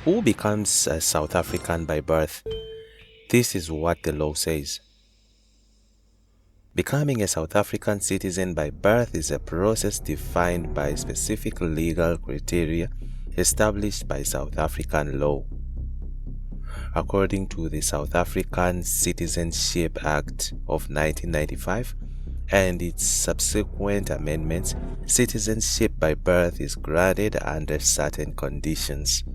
Who becomes a South African by birth? This is what the law says. Becoming a South African citizen by birth is a process defined by specific legal criteria established by South African law. According to the South African Citizenship Act of 1995 and its subsequent amendments, citizenship by birth is granted under certain conditions.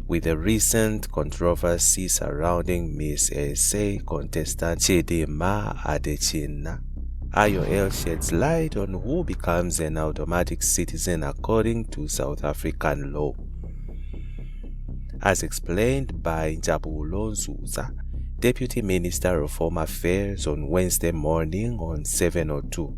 With the recent controversy surrounding Miss SA contestant Chidimma Adetshina, IOL sheds light on who becomes an automatic citizen according to South African law. As explained by Njabulo Nzuza, Deputy Minister of Home Affairs, on Wednesday morning on 7:02.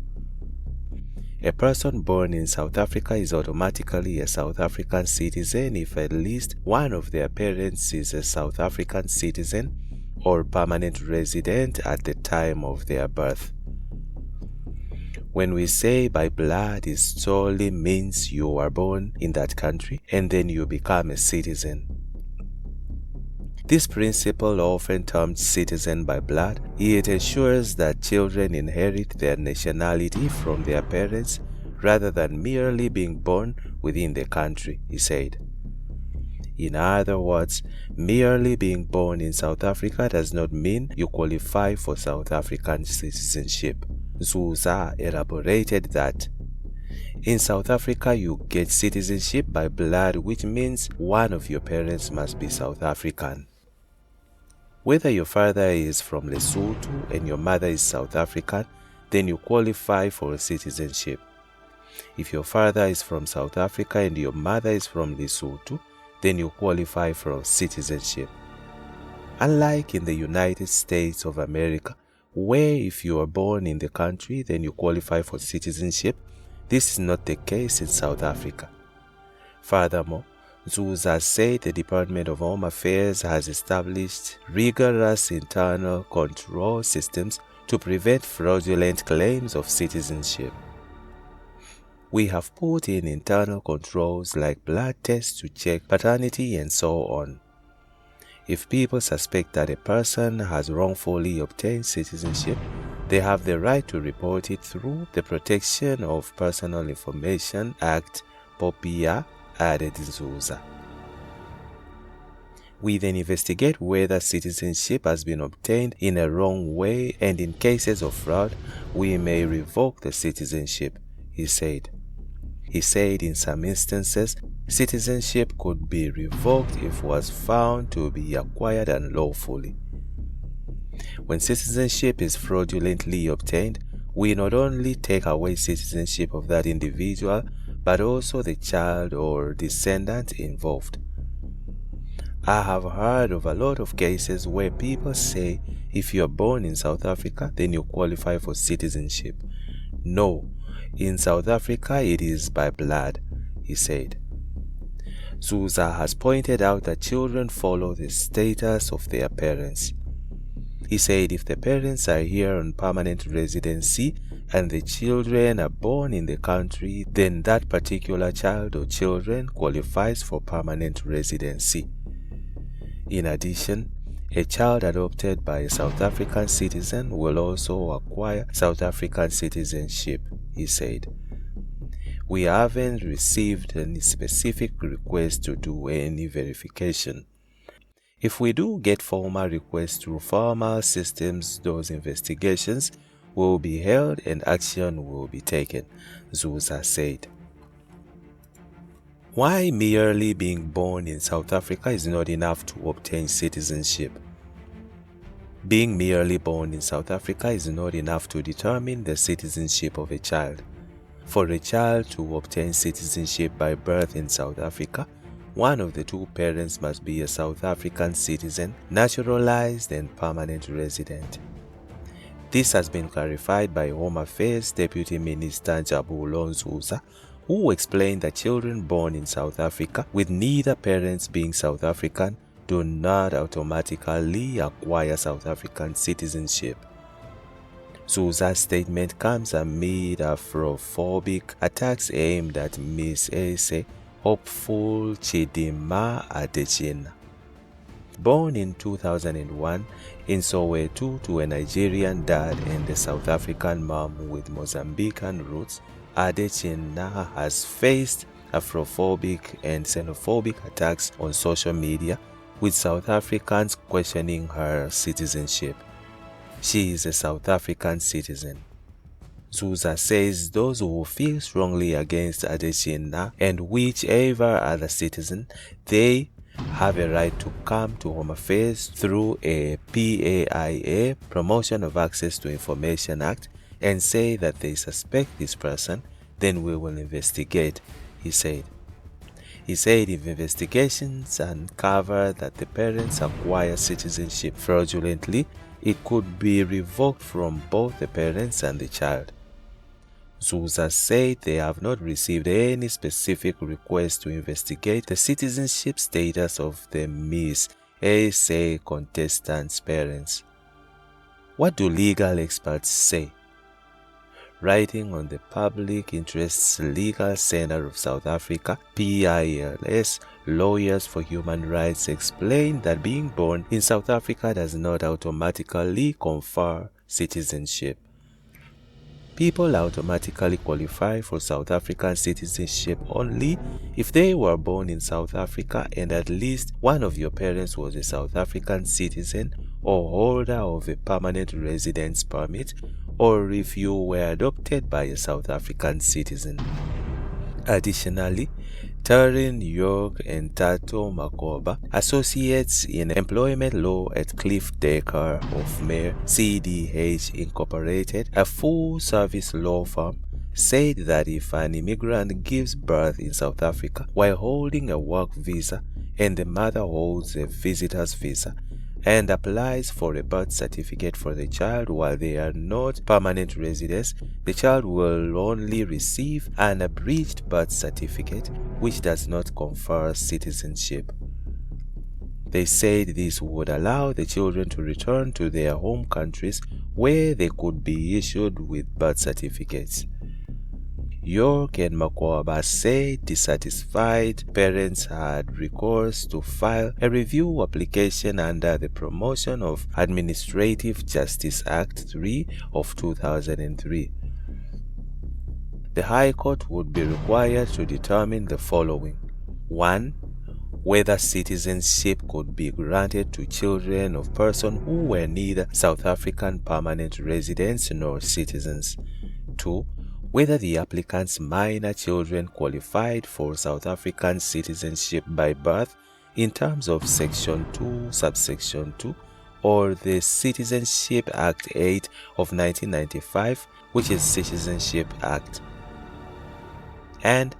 A person born in South Africa is automatically a South African citizen if at least one of their parents is a South African citizen or permanent resident at the time of their birth. When we say by blood, it solely means you are born in that country and then you become a citizen. This principle, often termed citizen by blood, it ensures that children inherit their nationality from their parents rather than merely being born within the country, he said. In other words, merely being born in South Africa does not mean you qualify for South African citizenship. Nzuza elaborated that in South Africa you get citizenship by blood, which means one of your parents must be South African. Whether your father is from Lesotho and your mother is South African, then you qualify for citizenship. If your father is from South Africa and your mother is from Lesotho, then you qualify for citizenship. Unlike in the United States of America, where if you are born in the country, then you qualify for citizenship, this is not the case in South Africa. Furthermore, Nzuza said the Department of Home Affairs has established rigorous internal control systems to prevent fraudulent claims of citizenship. We have put in internal controls like blood tests to check paternity and so on. If people suspect that a person has wrongfully obtained citizenship, they have the right to report it through the Protection of Personal Information Act, POPIA, added Nzuza. We then investigate whether citizenship has been obtained in a wrong way, and in cases of fraud, we may revoke the citizenship, he said. He said in some instances, citizenship could be revoked if it was found to be acquired unlawfully. When citizenship is fraudulently obtained, we not only take away citizenship of that individual, but also the child or descendant involved. I have heard of a lot of cases where people say if you are born in South Africa, then you qualify for citizenship. No, in South Africa it is by blood, he said. Nzuza has pointed out that children follow the status of their parents. He said if the parents are here on permanent residency and the children are born in the country, then that particular child or children qualifies for permanent residency. In addition, a child adopted by a South African citizen will also acquire South African citizenship, he said. We haven't received any specific request to do any verification. If we do get formal requests through formal systems, those investigations will be held and action will be taken, Nzuza said. Why merely being born in South Africa is not enough to obtain citizenship? Being merely born in South Africa is not enough to determine the citizenship of a child. For a child to obtain citizenship by birth in South Africa, one of the two parents must be a South African citizen, naturalized and permanent resident. This has been clarified by Home Affairs Deputy Minister Njabulo Nzuza, who explained that children born in South Africa with neither parents being South African do not automatically acquire South African citizenship. Nzuza's statement comes amid Afrophobic attacks aimed at Miss SA, hopeful Chidimma Adetshina. Born in 2001 in Soweto to a Nigerian dad and a South African mom with Mozambican roots, Adetshina has faced Afrophobic and xenophobic attacks on social media, with South Africans questioning her citizenship. She is a South African citizen. Nzuza says those who feel strongly against Adetshina and whichever other citizen, they have a right to come to Home Affairs through a PAIA, Promotion of Access to Information Act, and say that they suspect this person, then we will investigate, he said. He said if investigations uncover that the parents acquire citizenship fraudulently, it could be revoked from both the parents and the child. Nzuza said they have not received any specific request to investigate the citizenship status of the Miss SA contestant's parents. What do legal experts say? Writing on the Public Interests Legal Center of South Africa, PILS, Lawyers for Human Rights explained that being born in South Africa does not automatically confer citizenship. People automatically qualify for South African citizenship only if they were born in South Africa and at least one of your parents was a South African citizen or holder of a permanent residence permit, or if you were adopted by a South African citizen. Additionally, Taryn York and Tato Makoba, associates in employment law at Cliff Decker of Mayor CDH Incorporated, a full-service law firm, said that if an immigrant gives birth in South Africa while holding a work visa and the mother holds a visitor's visa and applies for a birth certificate for the child while they are not permanent residents, the child will only receive an abridged birth certificate which does not confer citizenship. They said this would allow the children to return to their home countries where they could be issued with birth certificates. York and Makwaba said dissatisfied parents had recourse to file a review application under the Promotion of Administrative Justice Act 3 of 2003. The High Court would be required to determine the following. 1. Whether citizenship could be granted to children of persons who were neither South African permanent residents nor citizens. 2. Whether the applicant's minor children qualified for South African citizenship by birth in terms of Section 2, Subsection 2, or the Citizenship Act 8 of 1995, which is Citizenship Act. And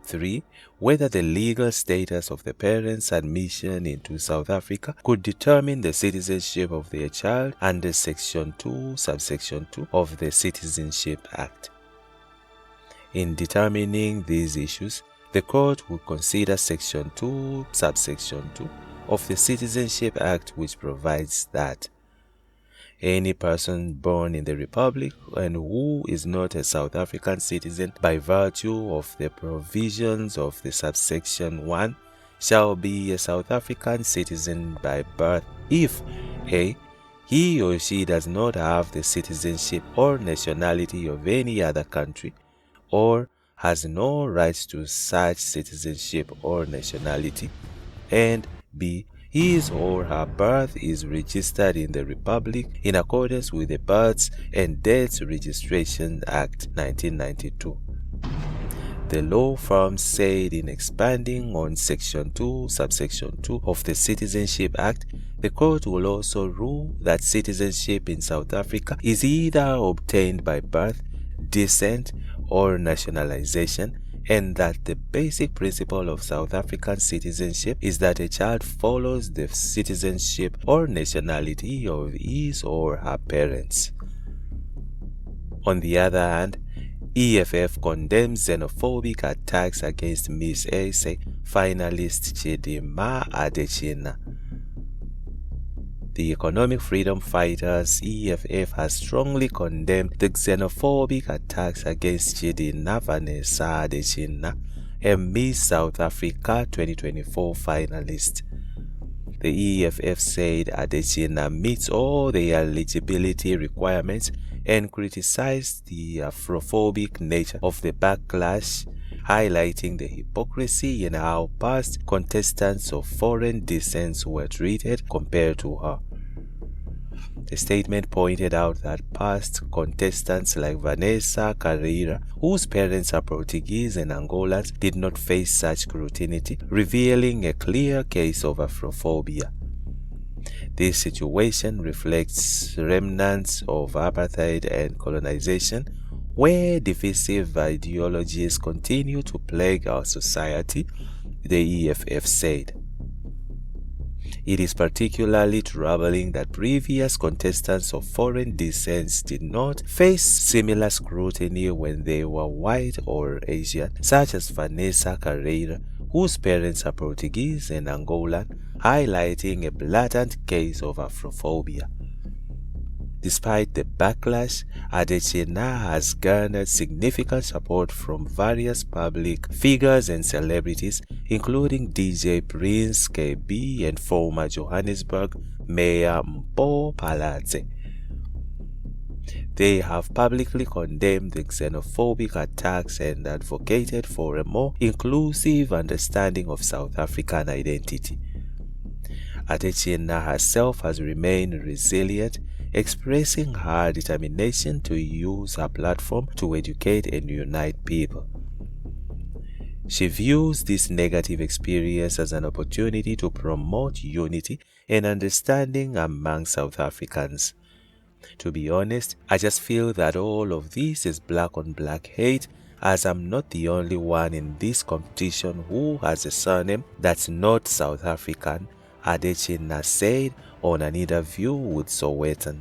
3. Whether the legal status of the parents' admission into South Africa could determine the citizenship of their child under Section 2, Subsection 2 of the Citizenship Act. In determining these issues, the court would consider Section 2, Subsection 2 of the Citizenship Act, which provides that any person born in the Republic and who is not a South African citizen by virtue of the provisions of the subsection 1 shall be a South African citizen by birth if a. he or she does not have the citizenship or nationality of any other country, or has no rights to such citizenship or nationality, and b. his or her birth is registered in the Republic in accordance with the Births and Deaths Registration Act 1992. The law firm said in expanding on Section 2, Subsection 2 of the Citizenship Act, the court will also rule that citizenship in South Africa is either obtained by birth, descent, or nationalization, and that the basic principle of South African citizenship is that a child follows the citizenship or nationality of his or her parents. On the other hand, EFF condemns xenophobic attacks against Miss SA finalist Chidimma Adetshina. The Economic Freedom Fighters EFF has strongly condemned the xenophobic attacks against Chidimma Adetshina, a Miss South Africa 2024 finalist. The EFF said Adetshina meets all the eligibility requirements and criticized the Afrophobic nature of the backlash, highlighting the hypocrisy in how past contestants of foreign descent were treated compared to her. The statement pointed out that past contestants like Vanessa Carreira, whose parents are Portuguese and Angolans, did not face such scrutiny, revealing a clear case of Afrophobia. This situation reflects remnants of apartheid and colonization, where divisive ideologies continue to plague our society, the EFF said. It is particularly troubling that previous contestants of foreign descent did not face similar scrutiny when they were white or Asian, such as Vanessa Carreira, whose parents are Portuguese and Angolan, highlighting a blatant case of Afrophobia. Despite the backlash, Adetshina has garnered significant support from various public figures and celebrities, including DJ Prince KB and former Johannesburg Mayor Mpho Phalatse. They have publicly condemned the xenophobic attacks and advocated for a more inclusive understanding of South African identity. Adetshina herself has remained resilient, expressing her determination to use her platform to educate and unite people. She views this negative experience as an opportunity to promote unity and understanding among South Africans. To be honest, I just feel that all of this is black on black hate, as I'm not the only one in this competition who has a surname that's not South African, Adetshina said on an interview with Sowetan.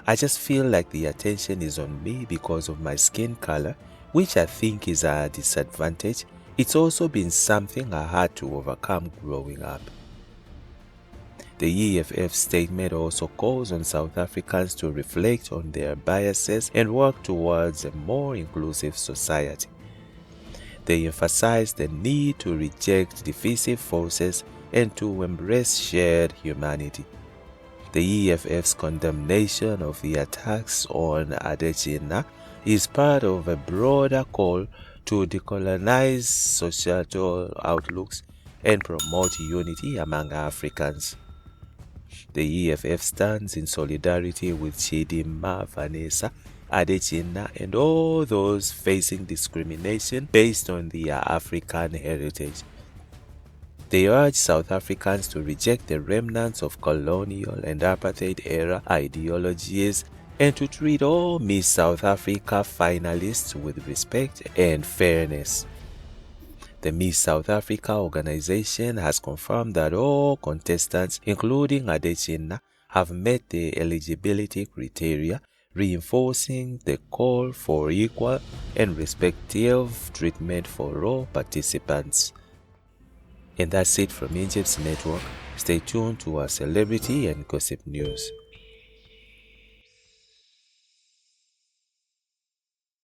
I just feel like the attention is on me because of my skin color, which I think is a disadvantage. It's also been something I had to overcome growing up. The EFF statement also calls on South Africans to reflect on their biases and work towards a more inclusive society. They emphasize the need to reject divisive forces and to embrace shared humanity. The EFF's condemnation of the attacks on Adetshina is part of a broader call to decolonize societal outlooks and promote unity among Africans. The EFF stands in solidarity with Chidimma, Vanessa Adetshina, and all those facing discrimination based on their African heritage. They urge South Africans to reject the remnants of colonial and apartheid-era ideologies and to treat all Miss South Africa finalists with respect and fairness. The Miss South Africa organization has confirmed that all contestants, including Adetshina, have met the eligibility criteria, reinforcing the call for equal and respectful treatment for all participants. And that's it from Egypt's network. Stay tuned to our celebrity and gossip news.